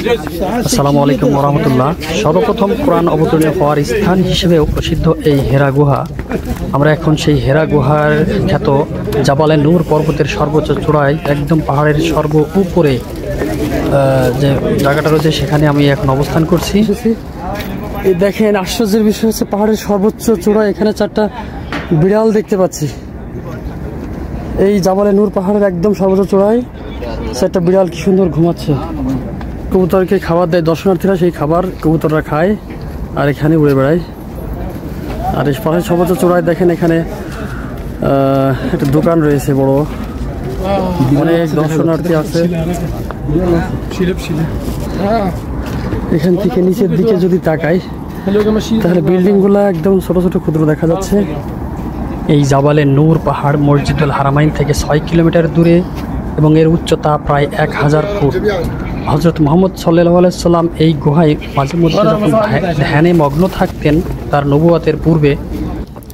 আসসালামু আলাইকুম ওয়া রাহমাতুল্লাহ। সর্বপ্রথম কোরআন অবতীর্ণ হওয়ার স্থান হিসেবেও প্রসিদ্ধ এই হেরা গুহা। আমরা এখন সেই হেরা গুহার খ্যাত জাবালে নূর পর্বতের সর্বোচ্চ চূড়ায়, একদম পাহাড়ের সর্ব উপরে যে জায়গাটা রয়েছে সেখানে আমি এখন অবস্থান করছি। এই দেখেন, আশ্চর্যের বিষয় হচ্ছে পাহাড়ের সর্বোচ্চ চূড়ায় এখানে 4টা বিড়াল দেখতে পাচ্ছি। এই জাবালে নূর পাহাড়ের একদম সর্বোচ্চ চূড়ায় 4টা বিড়াল কি সুন্দর ঘুমাচ্ছে। কবুতরকে খাবার দেয় দর্শনার্থীরা, সেই খাবার কবুতররা খায় আর এখানে উড়ে বেড়ায়। আর এই পাহাড়ের সর্বোচ্চ চূড়ায় দেখেন এখানে একটা দোকান রয়েছে বড়, অনেক দর্শনার্থী আছে। এখান থেকে নিচের দিকে যদি তাকাই তাহলে বিল্ডিংগুলো একদম ছোট ছোট ক্ষুদ্র দেখা যাচ্ছে। এই জাবালে নূর পাহাড় মসজিদুল হারামাইন থেকে 6 কিলোমিটার দূরে এবং এর উচ্চতা প্রায় 1000 ফুট। হযরত মুহাম্মদ সাল্লাল্লাহু আলাইহি সাল্লাম এই গুহায় মাঝে মধ্যে যখন ধ্যানে মগ্ন থাকতেন তার নবুয়তের পূর্বে,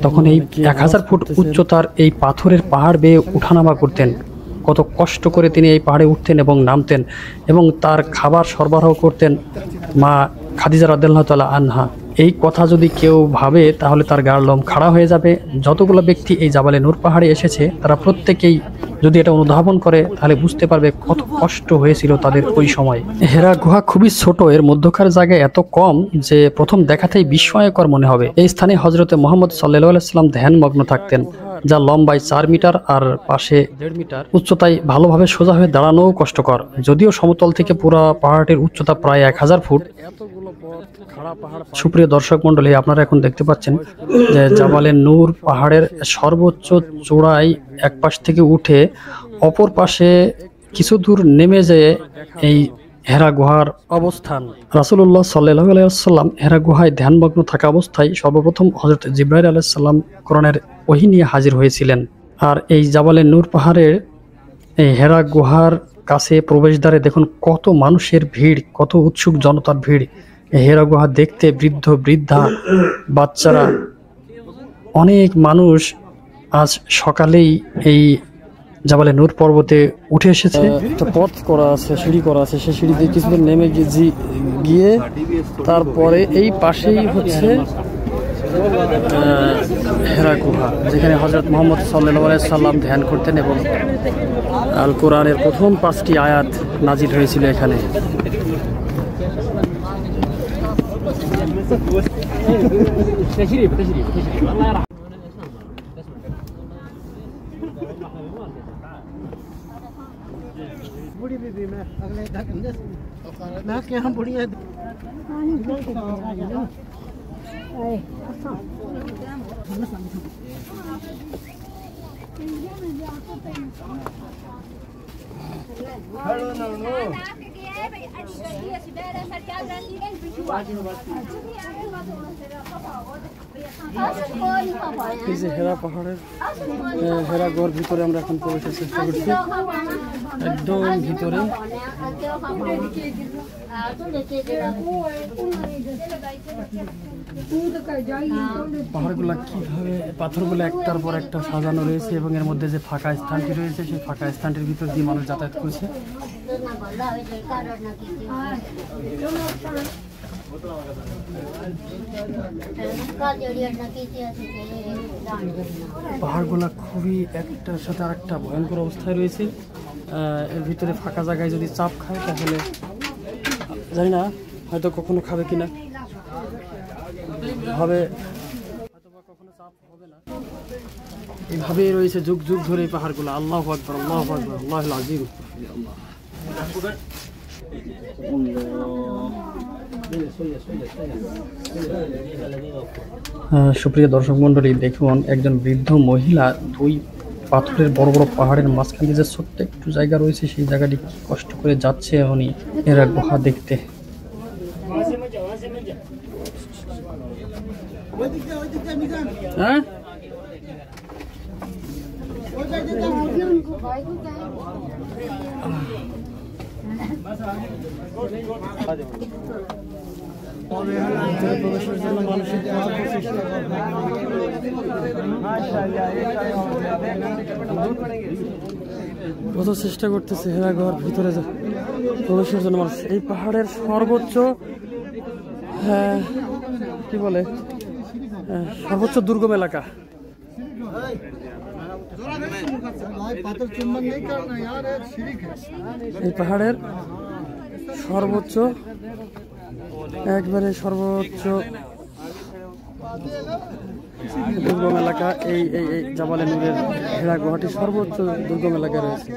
তখন এই 1000 ফুট উচ্চতার এই পাথরের পাহাড় বেয়ে উঠানামা করতেন। কত কষ্ট করে তিনি এই পাহাড়ে উঠতেন এবং নামতেন, এবং তার খাবার সরবরাহ করতেন মা খাদিজা রাদিয়াল্লাহু তাআলা আনহা। এই কথা যদি কেউ ভাবে তাহলে তার গায়ের লোম খাড়া হয়ে যাবে। যতগুলো ব্যক্তি এই জাবালে নূর পাহাড়ে এসেছে তারা প্রত্যেকেই যদি এটা অনুধাবন করে তাহলে বুঝতে পারবে কত কষ্ট হয়েছিল তাদের ওই সময়। হেরা গুহা খুবই ছোট, এর মধ্যকার জায়গায় এত কম যে প্রথম দেখাতেই বিস্ময়কর মনে হবে। এই স্থানে হযরতে মুহাম্মদ সাল্লাল্লাহু আলাইহি সাল্লাম ধ্যানমগ্ন থাকতেন, যা লম্বায় 4 মিটার আর পাশে 1.5 মিটার। উচ্চতায় ভালোভাবে সোজা হয়ে দাঁড়ানোও কষ্টকর, যদিও সমতল থেকে পুরো পাহাড়টির উচ্চতা প্রায় 1000 ফুট। সুপ্রিয় দর্শক মন্ডলী, আপনারা এখন দেখতে পাচ্ছেন যে জাবালে নূর পাহাড়ের সর্বোচ্চ চূড়ায় এক পাশ থেকে উঠে অপর পাশে কিছু দূর নেমে যেয়ে এই হেরা গুহার অবস্থান। রাসূলুল্লাহ সাল্লাল্লাহু আলাইহি ওয়াসাল্লাম হেরা গুহায় ধ্যানমগ্ন থাকা অবস্থায় সর্বপ্রথম হযরত জিবরাইল আলাইহিস সালাম কোরআনের ওহী নিয়ে হাজির হয়েছিলেন। আর এই জাবালে নূর পাহাড়ের এই হেরা গুহার কাছে প্রবেশদ্বারে দেখুন কত মানুষের ভিড়, কত উৎসুক জনতার ভিড়। হেরা গুহা দেখতে বৃদ্ধ বৃদ্ধা, বাচ্চারা, অনেক মানুষ আজ সকালেই এই জাবালে নূর পর্বতে উঠে এসেছে। একটা পথ করা আছে, সিঁড়ি করা আছে, সেই সিঁড়ি দিয়ে কিছুদিন নেমে গিয়ে তারপরে এই পাশেই হচ্ছে হেরা গুহা, যেখানে হযরত মুহাম্মদ সাল্লাল্লাহু আলাইহি সাল্লাম ধ্যান করতেন এবং আল কোরআনের প্রথম 5টি আয়াত নাজিল হয়েছিল এখানে। এই যে হেরা পাহাড়ের হেরা গুহার ভিতরে আমরা এখন প্রবেশের চেষ্টা করছি, একদম ভিতরে। পাহাড়গুলা কিভাবে, পাথরগুলো একটার পর একটা সাজানো রয়েছে এবং এর মধ্যে যে ফাঁকা স্থানটি রয়েছে সেই ফাঁকা স্থানটির ভিতর দিয়ে মানুষ যাতায়াত করছে। পাহাড়গুলা খুবই একটার সাথে আরেকটা ভয়ঙ্কর অবস্থায় রয়েছে। এর ভিতরে ফাঁকা জায়গায় যদি চাপ খায় তাহলে জানি না হয়তো কখনো খাবে কিনা, ভাবে হয়তোবা কখনো চাপ হবে না। এইভাবেই রয়েছে যুগ যুগ ধরে এই পাহাড়গুলো। আল্লাহু আকবার, আল্লাহু আকবার, আল্লাহুল আযীম। সুপ্রিয় দর্শক মন্ডলী, দেখুন একজন বৃদ্ধ মহিলা 2 পাথরের বড় বড় পাহাড়ের মাঝখানে যে ছোট্ট একটু জায়গা রয়েছে সেই জায়গাটি কি কষ্ট করে যাচ্ছে উনি এরা গুহা দেখতে। হ্যাঁ, প্রবেশের জন্য মানুষের কত চেষ্টা করতেছে হেরা গুহার ভিতরে প্রবেশের জন্য মানুষ। এই পাহাড়ের সর্বোচ্চ কি বলে সর্বোচ্চ দুর্গম এলাকা। এই পাহাড়ের সর্বোচ্চ একবারে সর্বোচ্চ দুর্গম এলাকা এই জাবালে নূরের হেরা গুহাটি সর্বোচ্চ দুর্গম এলাকা রয়েছে।